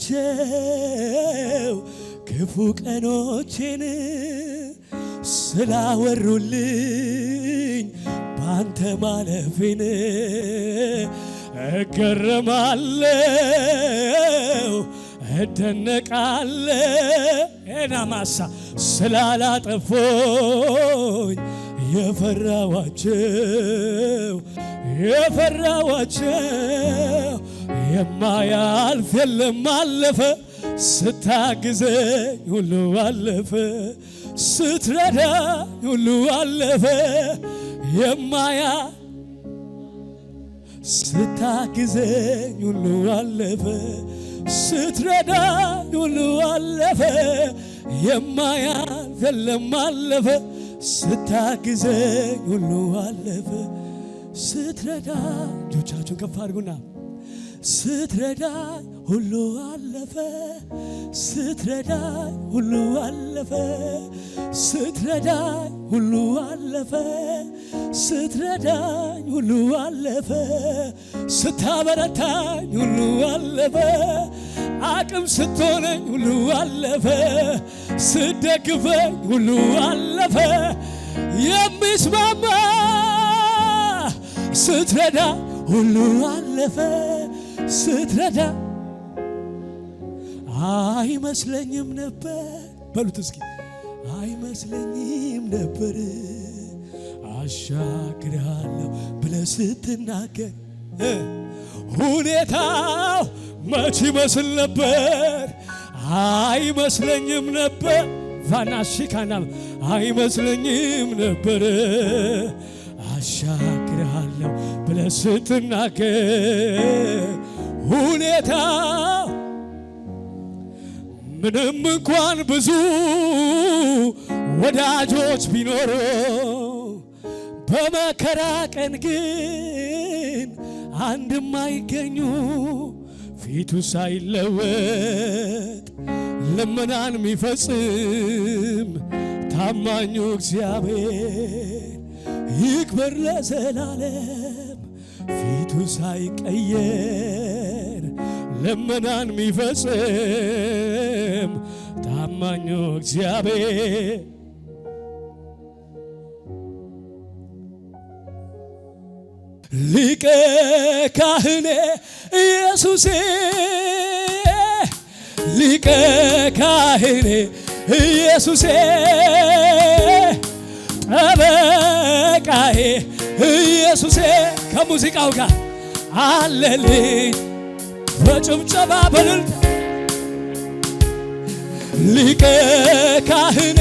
ላመስግናቸው ክፉ ቀኖቼን ስላወሩልኝ ባንተ ማለፌን እገረማለሁ እደነቃለሁ ኤናማሳ ስላላጠፎኝ የፈራዋቸው የማያልፍ የለም አለፈ ስታግዘኝ ሁሉ አለፈ ስትረዳኝ ሁሉ አለፈ ስታግዘኝ ሁሉ አለፈ ስትረዳኝ ሁሉ አለፈ የማያልፍ የለም አለፈ ስታግዘኝ ሁሉ አለፈ ስትረዳኝ እጆቻችሁን ከፍ አድርጉና ስትረዳኝ ሁሉ አለፈ ስትረዳኝ ሁሉ አለፈ ስትረዳኝ ሁሉ አለፈ ስትረዳኝ ሁሉ አለፈ ስታበረታኝ ሁሉ አለፈ አቅም ስትሆነኝ ሁሉ አለፈ ስትደግፈኝ ሁሉ አለፈ የሚስማማ ስትረዳ ሁሉ አለፈ ስትረዳ አይመስለኝም ነበር በሉት እስኪ አይመስለኝም ነበር አሻግራለሁ ብለህ ስትናገር ሁኔታው መች ይመስል ነበር አይመስለኝም ነበር ቫናሽካና አይመስለኝም ነበር አሻግራለሁ ብለህ ስትናገር ሁኔታው ምንም እንኳን ብዙ ወዳጆች ቢኖሩ በመከራ ቀን ግን አንድም አይገኙ ፊቱ ሳይለወጥ ልመናን የሚፈጽም ታማኙ እግዚአብሔር ይክበር ለዘላለም ፊቱ ሳይቀየር ልመናን የሚፈጽም ታማኙ እግዚአብሔር ሊቀ ካህኔ ኢየሱሴ ሊቀ ካህኔ ኢየሱሴ ጠበቃዬ ኢየሱሴ ከሙዚቃው ጋር አለልኝ በጭብጨባ በልልታ ሊቀ ካህኔ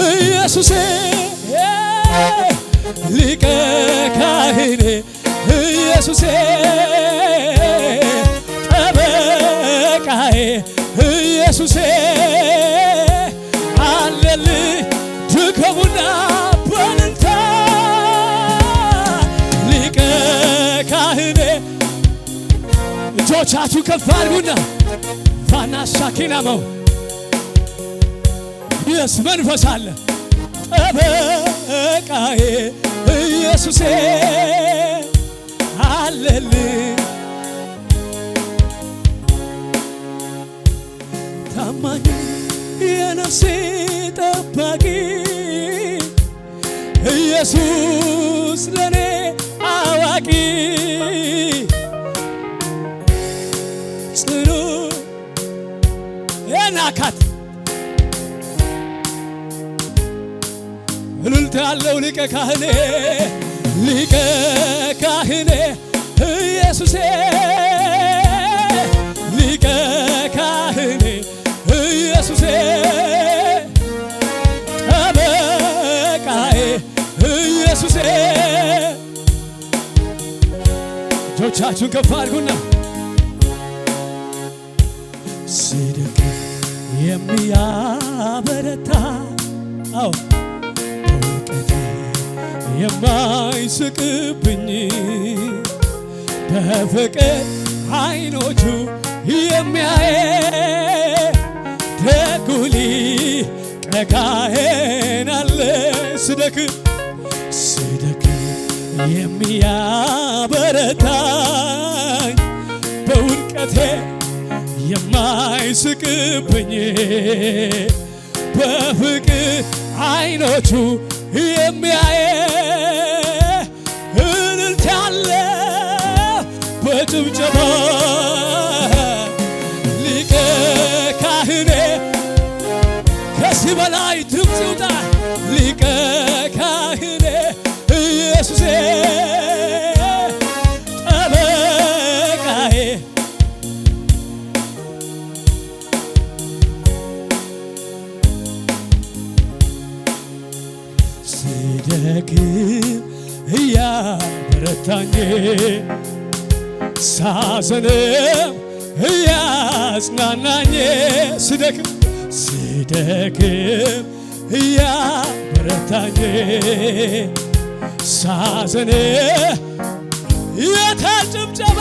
ኢየሱሴ ሊቀ ካህኔ ኢየሱሴ ጠበቃዬ ኢየሱሴ አለልኝ ድከሙና በልልታ ሊቀ ካህኔ እጆቻችሁ ከፍ አድርጉና ፋናሻኪናመው ኢየሱስ መንፈስ አለ ጠበቃዬ ኢየሱሴ አለልኝ ታማኝ የነፍሴ ጠባቂ ኢየሱስ ለኔ አዋቂ ጽኑ የናካት እልልታ ያለው ሊቀ ካህኔ ኢየሱሴ ሊቀ ካህኔ ኢየሱሴ ጠበቃዬ ኢየሱሴ እጆቻችሁን ከፍ አድርጉና ስደክም የሚያበረታ በእውቀቴ የማይስቅብኝ በፍቅር አይኖቹ የሚያየ ደጉ ሊቀ ካህን አለ ስደክም የሚያበረታኝ በውድቀቴ ጠላቴ የማይስቅብኝ በፍቅር አይኖቹ የሚያየ እልልታ ያለው በጭብጨባ ሊቀ ካህኔ ከዚህ በላይ ድምፅ ይውጣ ሊቀ ካህኔ ኢየሱሴ ጠበቃዬ ስደክም እያበረታኝ ሳዝንም እያጽናናኝ ስደክም እያበረታኝ ሳዝን የታል ጭብጨባ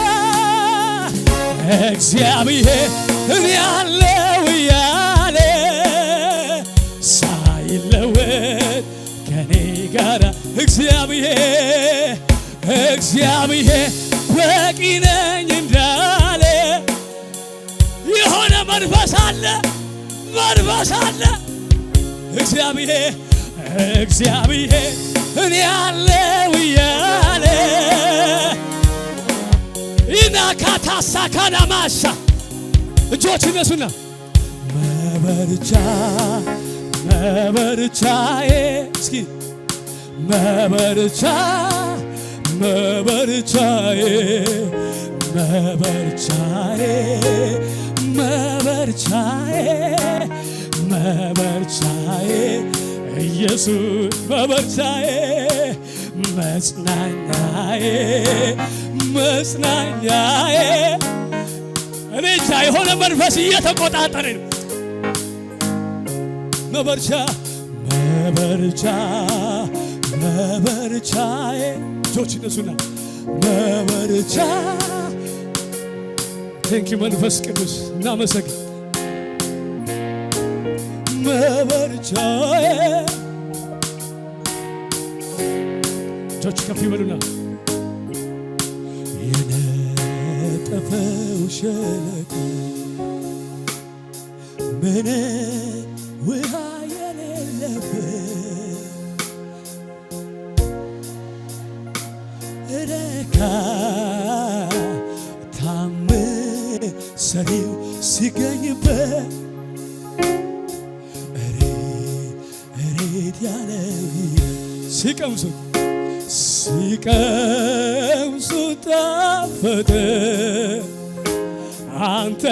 እግዚአብሔር እኔ ያለው እያለ ሳይለወጥ ከኔ ጋር እግዚአብሔር በቂ ነኝ እንዳለ የሆነ መንፈስ አለ እግዚአብሔር እኔ ያለው እያለ ኢናካታሳ ካናማሳ እጆች እነሱና መበርቻዬ እስኪ መበርቻዬ ኢየሱስ መበርቻዬ መጽናኛዬ እኔ እንጃ የሆነ መንፈስ እየተቆጣጠረኝ ነው። መበርቻዬ እጆች እነሱና መበርቻ ቴንኪው መንፈስ ቅዱስ እናመሰግን መበርቻዬ እጆች ከፍ ይበሉና የነጠፈው ሸለቆ ምንም ውሃ የሌለበት ታምር ሰሪው ሲገኝበት እሬት ያለው ሲቀምሱት ጣፈጠ አንተ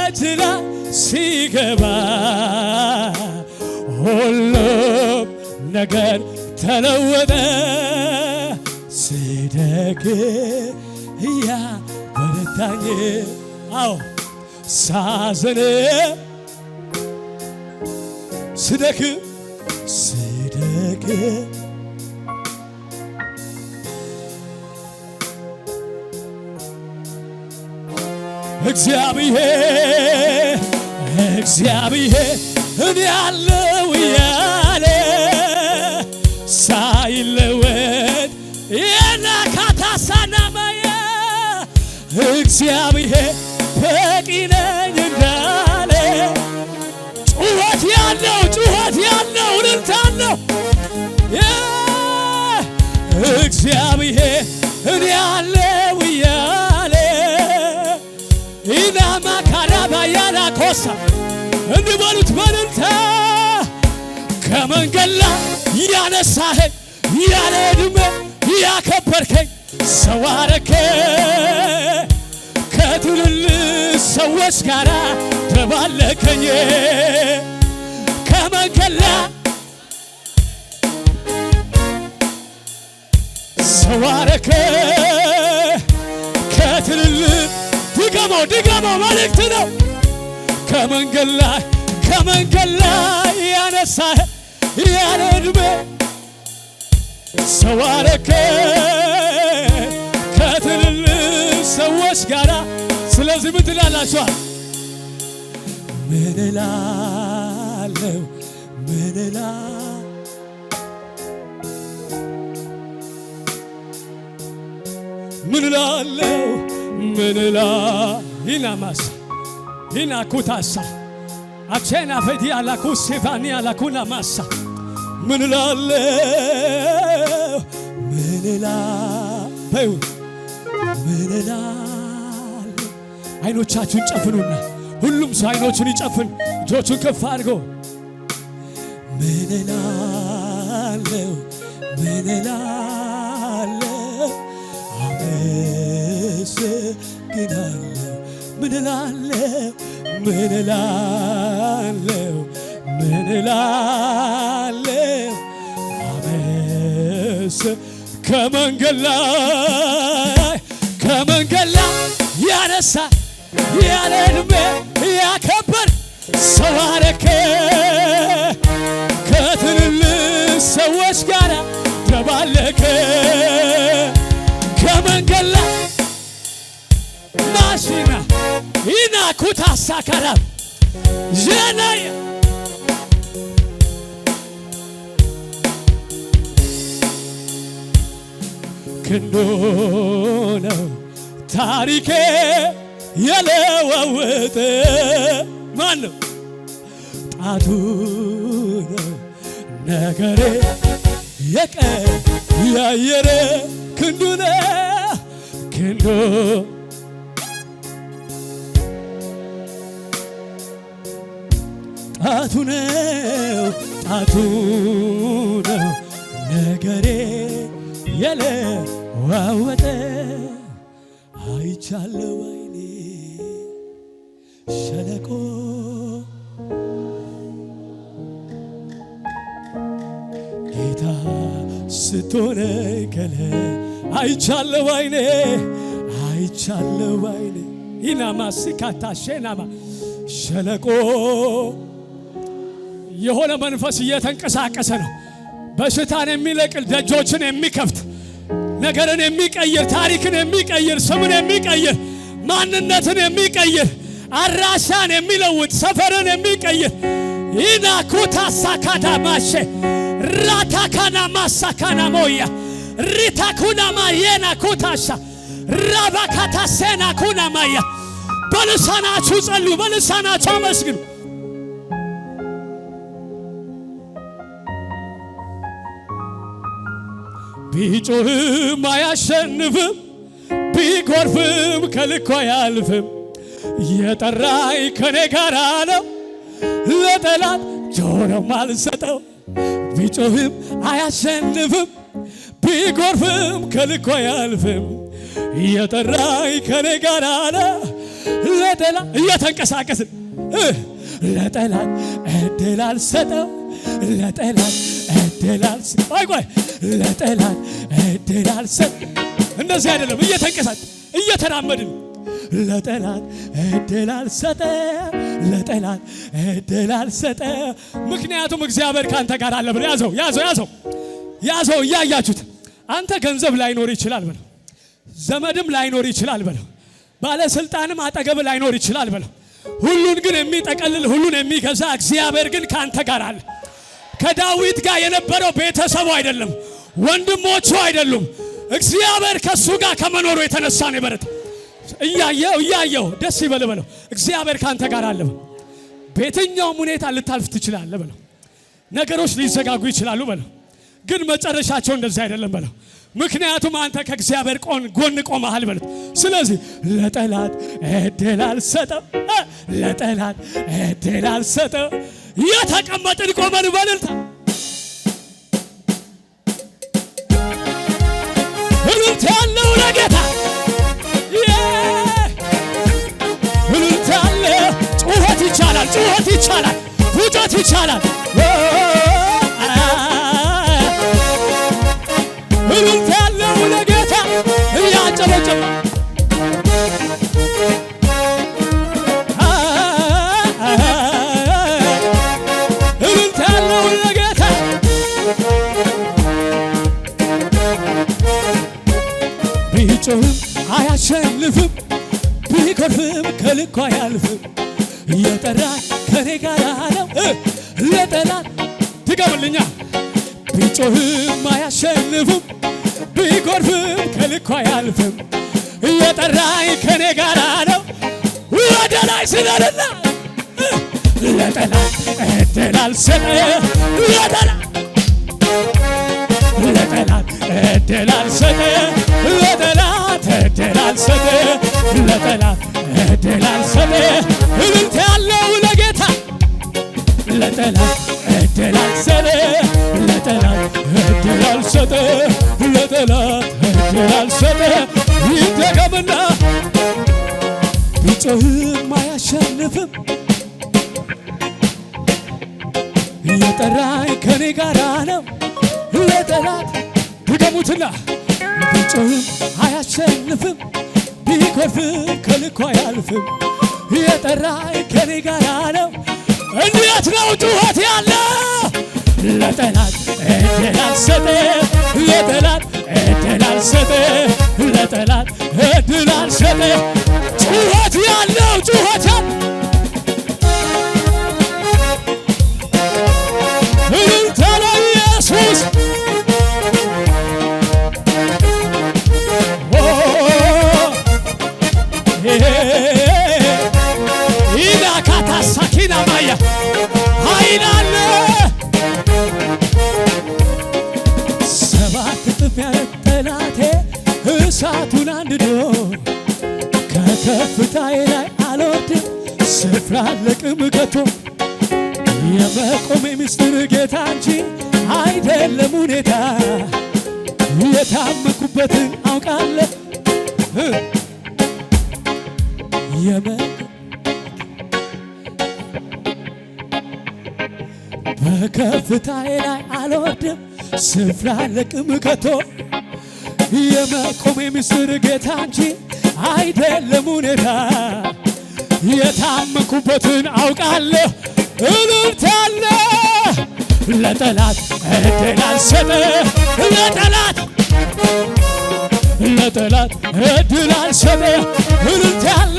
እጅ ላይ ሲገባ ሁሉም ነገር ተለወጠ። ስደክም እያበረታኝ አዎ ሳዝን ስደክም እግዚአብሔር እኔ ያለው እያለ ሳይለወጥ የናካታሳናማየ እግዚአብሔር በቂ ነኝ እንዳለ ጩኸት ያለው እልልታ አለው እግዚአብሔር እኔ ያለው እያለ ኢናማ ካራባያና ኮሳ እንዲበሉት በእልልታ ከመንገድ ላይ ያነሳኸኝ ያለ ዕድሜ ያከበርከኝ ሰው አረከኝ ከትልልቅ ሰዎች ጋር ተባለከኝ ከመንገድ ላይ ሰው አረከኝ ከትልልቅ ድገመው መልእክት ነው ከመንገድ ላይ ያነሳኸኝ ያለ ዕድሜ ሰው አረከኝ ከትልልቅ ሰዎች ጋር ስለዚህ ምን ትላላችኋል? ምን እላለሁ ምንላ ይናማስ ይናኩታሳ አቼና ፈዲ አላኩ ሴፋኒ አላኩና ማሳ ምንላለው ምንላ በዩ ምንላለው። አይኖቻችሁን ጨፍኑና ሁሉም ሰው አይኖቹን ይጨፍን፣ እጆቹን ከፍ አድርጎ ምንላለው ምንላለው አመሰግናለሁ ምንላለው ምንላለው ምንላለው ከመንገድ ላይ ያነሳ ያለ ዕድሜ ያከበር ሰው አረከ ከትልልቅ ሰዎች ጋር ተባለከ ከመንገድ ላይ ማሽና ይናኩት አሳካራ ጀናያ ክንዶ ነው ታሪኬ የለወጠ ማን ነው? ጣቱ ነው ነገሬ የቀያየረ ክንዱ ነው ክንዱ ጣቱ ነው ነገሬ የለወጠ አይቻለው አይኔ ሸለቆ ጌታ ስትሆነ ከለ አይቻለው አይኔ ኢናማ ሲካታ ሸናማ ሸለቆ የሆነ መንፈስ እየተንቀሳቀሰ ነው። በሽታን የሚለቅል ደጆችን የሚከፍት ነገርን የሚቀይር ታሪክን የሚቀይር ስምን የሚቀይር ማንነትን የሚቀይር አራሻን የሚለውጥ ሰፈርን የሚቀይር ኢና ኩታ ሳካዳ ማሼ ራታካና ማሳካና ሞያ ሪታኩና ማየና ኩታሻ ራባካታ ሴና ኩና ማያ በልሳናችሁ ጸልዩ፣ በልሳናችሁ አመስግኑ። ቢጮህም አያሸንፍም፣ ቢጎርፍም ከልኩ አያልፍም። የጠራኝ ከኔ ጋር ነው፣ ለጠላት ጆሮም አልሰጠው። ቢጮህም አያሸንፍም፣ ቢጎርፍም ከልኩ አያልፍም። የጠራኝ ከኔ ጋር ነው፣ ለጠላት እየተንቀሳቀስን ለጠላት እድል አልሰጠው። ለጠላት እድል አልሰጠው። ቆይ ለጠላት እድል አልሰጠው። እንደዚህ አይደለም፣ እየተንቀሳቀስን እየተራመድን ለጠላት እድል አልሰጠው። ለጠላት እድል አልሰጠው። ምክንያቱም እግዚአብሔር ካንተ ጋር አለ ብለው ያዘው። እያያችሁት አንተ ገንዘብ ላይኖር ይችላል በለው፣ ዘመድም ላይኖር ይችላል በለው፣ ባለስልጣንም አጠገብ ላይኖር ይችላል በለው። ሁሉን ግን የሚጠቀልል ሁሉን የሚገዛ እግዚአብሔር ግን ካንተ ጋር አለ። ከዳዊት ጋር የነበረው ቤተሰቡ አይደለም፣ ወንድሞቹ አይደሉም። እግዚአብሔር ከሱ ጋር ከመኖሩ የተነሳ ነው የበረታ። እያየው ደስ ይበል በለው። እግዚአብሔር ካንተ ጋር አለ። በየትኛውም ሁኔታ ልታልፍ ትችላለህ በለው። ነገሮች ሊዘጋጉ ይችላሉ በለው፣ ግን መጨረሻቸው እንደዚህ አይደለም በለው። ምክንያቱም አንተ ከእግዚአብሔር ጎን ቆመሃል በለው። ስለዚህ ለጠላት እድል አልሰጠው፣ ለጠላት እድል አልሰጠው። የተቀመጥን ቆመን በልልታ እልልታ ያለው ለጌታ እልልታ ያለ ጩኸት ይቻላል፣ ፉጨት ይቻላል። እልልታ ያለው ለጌታ እያጨበጨበ እልልታ ያለው ለጌታ ቢጮህም አያሸንፍም፣ ቢጎርፍም ከልኩ አያልፍም። የጠራኝ ከኔ ጋር ነው፣ ለጠላት ትገምልኛ። ቢጮህም አያሸንፍም፣ ቢጎርፍም ከልኩ አያልፍም። የጠራኝ ከኔ ጋራ ነው። ወደ ላይ ስለልና ለጠላት እድል አልሰጥም። ለጠላት እድል አልሰጥም። ለጠላት እድል አልሰጥም። ለጠላት እድል አልሰጥም። እልልታ ያለው ለጌታ ለጠላት እድል አልሰጥም። ለጠላት እድል አልሰጥም። ለጠላት እድል አልሰጥም። ይደገምና ቢጮህም አያሸንፍም። የጠራኝ ከኔ ጋራ ነው። ለጠላት ድገሙትና ቢጮህም አያሸንፍም። ቢኮርፍም ከልኩ አያልፍም። የጠራኝ ከኔ ጋራ ነው። እንዴት ነው ጩኸት ያለው? ለጠላት እድል አልሰጥም። ለጠላት እድል አልሰጥም። ለጠላት እድል አልሰጥም። ጩኸት ያለው ጩኸት ያለው እልልታ ለኢየሱስ ኢላካታሳኪና ማያ ኃይላለ ሰባት እጥፍ ያለ ጠላቴ እሳቱን አንድዶ ከከፍታዬ ላይ አልወርድም። ስፍራ አለቅም ከቶ የመቆሜ ምስጢር ጌታ እንጂ አይደለም ሁኔታ። የታመንኩበትን አውቃለሁ። በከፍታዬ ላይ አልወርድም። ስፍራ አለቅም ከቶ የመቆሜ ምስጢር ጌታ እንጂ አይደለም ሁኔታ። የታመንኩበትን አውቃለሁ። እልልታ አለ። ለጠላት እድል አልሰጥም። ለጠላት እድል አልሰጥም። እልልታ አለ።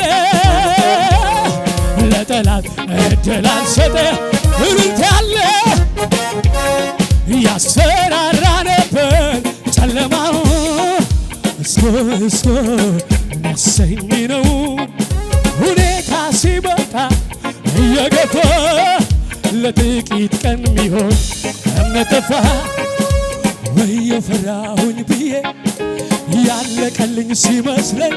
ለጠላት እድል አልሰጥም። እልልታ አለ። ያስፈራራ ነበር ጨለማው እስኮ የሚያሰኝ ነው። ሁኔታ ሲመጣ እየገፋ ለጥቂት ቀን ሚሆን እምነት ጠፋ። ወየው ፈራሁኝ ብዬ ያለቀልኝ ሲመስለኝ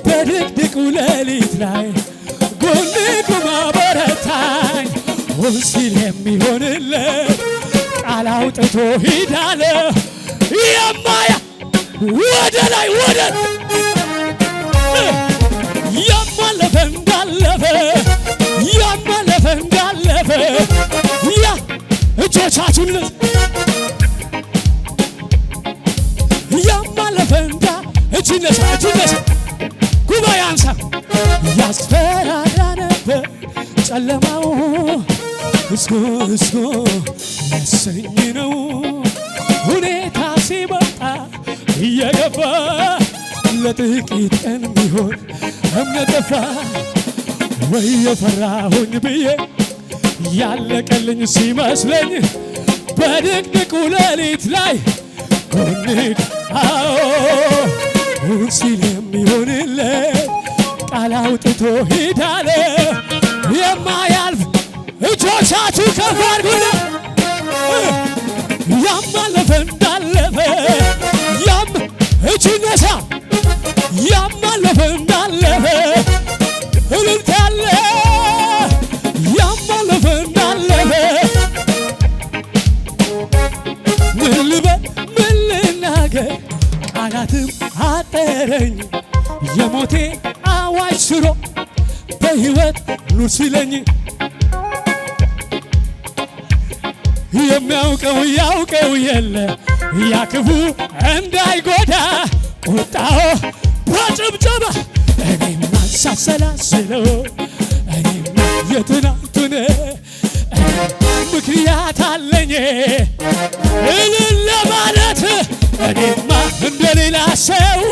በድቅድቁ ሌሊት ላይ ጎኔ ቆሞ አበረታኝ። ሁን ሲል የሚሆንለት ቃል አውጥቶ ሂዳለ የማያ ወደ ላይ ወደ ያማለፈ እንዳለፈ ያማለፈ እንዳለፈ ያ እጆቻችሁን ያማለፈ እንዳ እጅነሳ ጉባኤ አንሳ። ያስፈራራ ነበር ጨለማው እስኮ ያሰኝ ነው። ሁኔታ ሲመጣ እየገፋ ለጥቂት ቀን ቢሆን እምነት ጠፋ። ወየው ፈራሁኝ ብዬ ያለቀልኝ ሲመስለኝ በድቅድቁ ሌሊት ላይ ጎንግ ሁን ሲል የሚሆንለት ቃል አውጥቶ ሂዳለ የማያልፍ እጆቻችሁ ከፍ አድርጉና ያማለፈ እንዳለፈ ያም እጅ ነሳ ያማለፈ እንዳለፈ እልልታ ያለ ያማለፈ እንዳለፈ ምን ልበል ምን ልናገር ቃላትም አጠረኝ። የሞቴ አዋጅ ሽሮ በሕይወት ኑር ሲለኝ የሚያውቀው ያውቀው የለ ያ ክፉ እንዳይጎዳ ቁጣው በጭብጨባ እኔማ ሳሰላስለው እኔማ የትናንቱን ምክንያት አለኝ እልል ለማለት እኔማ እንደሌላ ሰው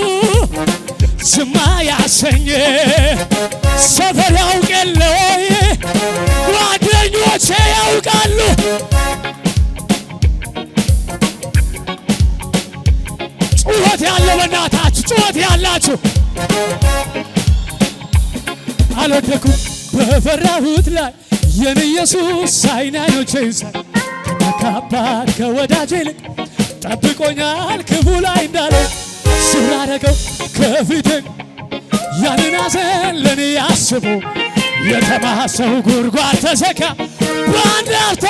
ዝማ ያሰኝ ሰፈር ያውቅ የለ ወይ ጓደኞቼ ያውቃሉ። ጩኸት ያለው በእናታችሁ ጩኸት ያላችሁ አልወደኩም በፈራሁት ላይ የኔ ኢየሱስ አይኖቼን ሳይ ከአባት ከወዳጄ ይልቅ ጠብቆኛል ክፉ ላይ እንዳለ ስላረገው ከፊቴ ያንን ሐዘን ለኔ አስቦ የተማሰው ጉድጓድ ተዘጋ በአንድ አፍታ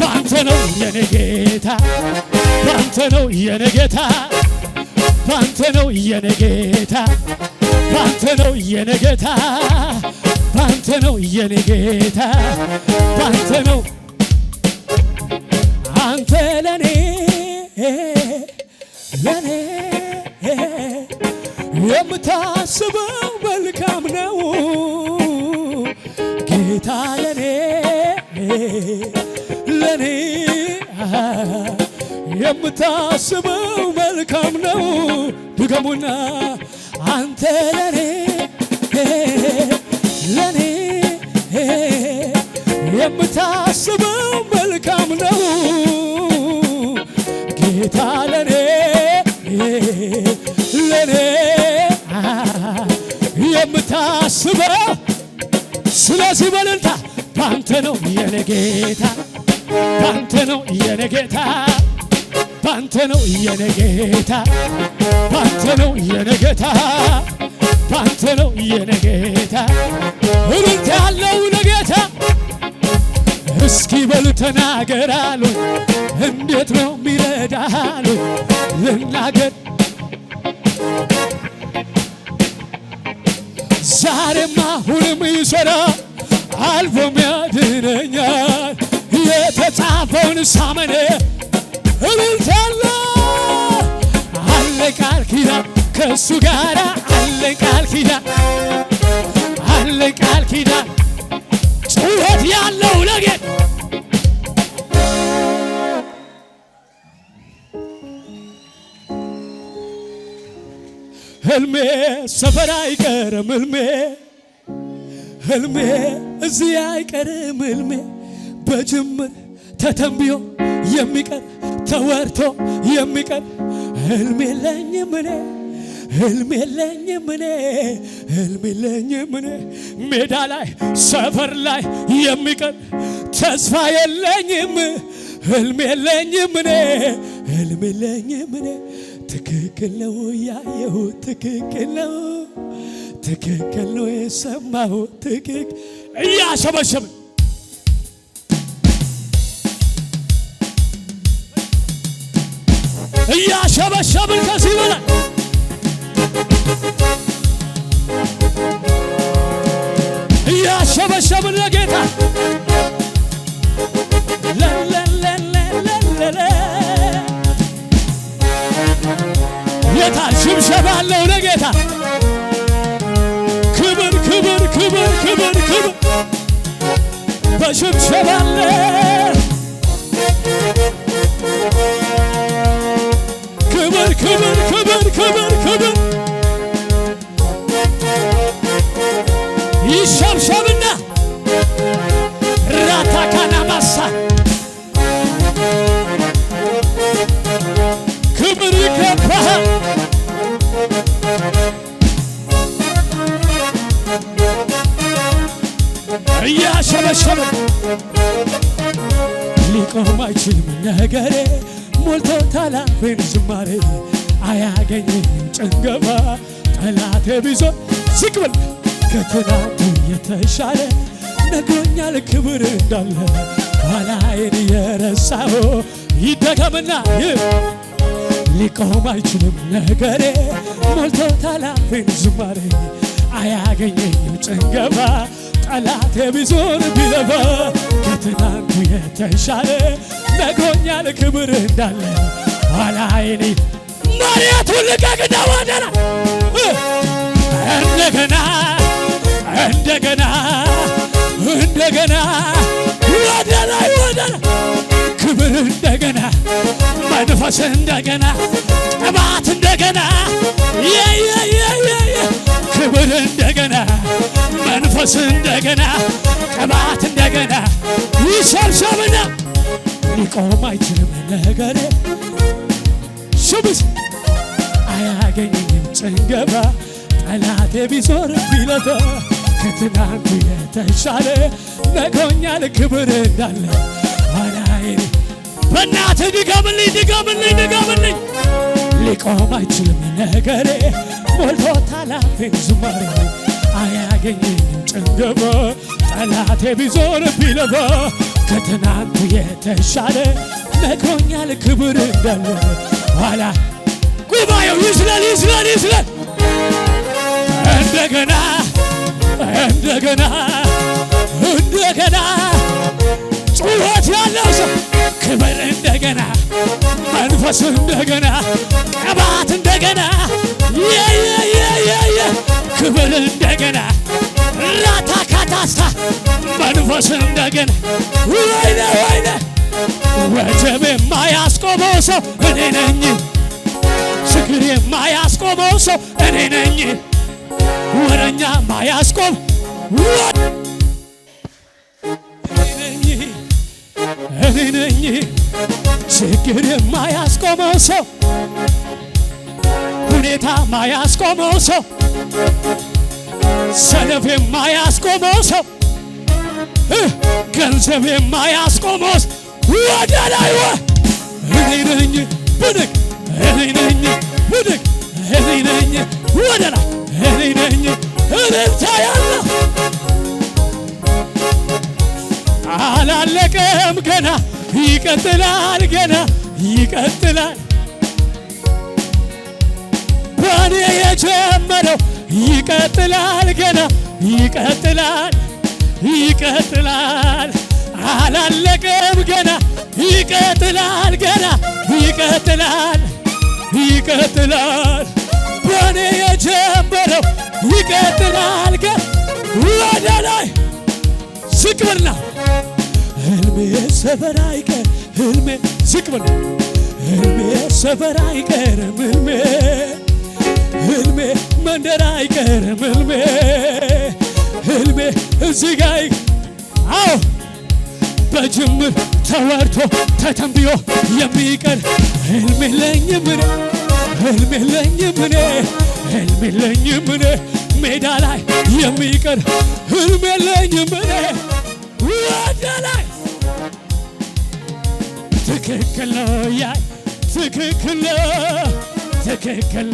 ባንተ ነው የኔ ጌታ ባንተ ነው የኔ ጌታ ባንተ ነው የኔ ጌታ ባንተ ነው የኔ ጌታ ባንተ ነው የኔ ጌታ ባንተ ነው አንተ ለኔ የምታስበው መልካም ነው ጌታ ለኔ የምታስበው መልካም ነው ድገሙና አንተ ለኔ የምታስበው መልካም ነው ጌታ ለኔ የምታስበው ስለዚህ በልልታ ባንተ ነው የኔ ጌታ ባንተ ነው የኔ ጌታ ባንተ ነው የኔ ጌታ ባንተ ነው የኔ ጌታ ባንተ ነው የኔ ጌታ እልልታ ያለው ለጌታ እስኪ በሉ ተናገር አሉ እንዴት ነው የሚረዳህ አሉ ልናገር ዛሬማ ሁሉም ይሰራ አልፎም ያድነኛል የተጻፈውን ሳመነ እልልታለ አለ ቃል ኪዳን ከእሱ ጋር አለ ቃል ኪዳን አለ ቃል ኪዳን ጩኸት ያለው ለጌታ ህልሜ ሰፈር አይቀርም ህልሜ እዚህ አይቀርም ህልሜ በጅምር ተተንብዮ የሚቀር ተወርቶ የሚቀር ህልሜ የለኝም እኔ ሜዳ ላይ ሰፈር ላይ የሚቀር ተስፋ የለኝም ህልሜ የለኝም እኔ ትክክል ነው ያየሁት ትክክል ነው የሰማሁት ትክክል እያሸበሸብን ከዚህ በላይ እያሸበሸብን ለጌታ የታል ሽብሸባ አለው ለጌታ ክብር በሽብሸባ አለ ክብር ይሸብሸብና ራታካና ማሳ ክብር ይገባሃል እያሸበሸበ ሊቆም አይችልም ነገሬ ሞልቶታል አፌን ዝማሬ አያገኘኝም ጭንገፋ ጠላቴ ቢዞን ዝቅ ብል ከትናንቱ የተሻለ ነግሮኛል ክብር እንዳለ ኋላዬን የረሳሁ ይደገምና ሊቆም አይችልም ነገሬ ሞልቶታል አፌን ዝማሬ አያገኘኝም ጭንገፋ ጠላቴ ቢዞን ቢለፋ ከትናንቱ የተሻለ ነግሮኛል ክብር እንዳለ ኋላዬን መሬቱን ልቀቅና ወደና እንደገና ወደና ክብር እንደገና መንፈስ እንደገና ቅባት እንደገና ክብር እንደገና መንፈስ እንደገና ቅባት እንደገና ይሰብሰብና ሊቆም አይችልም ነገሬ ሽብስ አያገኘኝም ጭንገፋ ጠላቴ ቢዞር ቢለፋ ከትናንቱ የተሻለ ነግሮኛል ክብር እንዳለ አላይኔ በእናትህ ድገምልኝ ድገምልኝ ድገምልኝ ሊቆም አይችልም ነገሬ ሞልቶታል አፌን ዝማሬ አያገኘኝም ጭንገፋ ጠላቴ ቢዞር ቢለፋ ከትናንቱ የተሻለ ነግሮኛል ክብር እንዳለ ኋላ ጉባኤው ይስላል ይስላል ይስላል እንደገና እንደገና እንደገና ጩኸት ያለው ሰው ክብር እንደገና መንፈስ እንደገና ቅባት እንደገና ክብር እንደገና ላታካታስታ መንፈስ እንደገና ወይኔ ወይኔ ወጀብ የማያስቆመው ሰው እኔ ነኝ ችግር የማያስቆመው ሰው እኔ ነኝ ወረኛ ማያስቆም እኔ ነኝ ችግር የማያስቆመው ሰው ሁኔታ ማያስቆመው ሰው ሰነፍ የማያስቆመው ሰው ገንዘብ የማያስቆመው ወደ ላይ እኔ ነኝ ብድግ እኔ ነኝ ብድግ እኔ ነኝ ወደ ላይ እኔ ነኝ እልልታ ያለው አላለቀም ገና ይቀጥላል ገና ይቀጥላል በኔ የጀመረው ይቀጥላል ገና ይቀጥላል ይቀጥላል አላለቀም ገና ይቀጥላል ገና ይቀጥላል ይቀጥላል በኔ የጀመረው ይቀጥላል ገና ወደ ላይ ዝቅ በልና ህልሜ ሰፈር አይቀር ህልሜ ዝቅ በልና ህልሜ ሰፈር አይቀርም ህልሜ ህልሜ መንደር አይቀርም ህልሜ ህልሜ እዚህ ጋር አዎ በጅምር ተወርቶ ተተንብዮ የሚቀር ህልሜ የለኝም እኔ ህልሜ የለኝም እኔ ህልሜ የለኝም እኔ ሜዳ ላይ የሚቀር ህልሜ የለኝም እኔ ወደ ላይ ትክክል ነው ያ ትክክል ነው ትክክል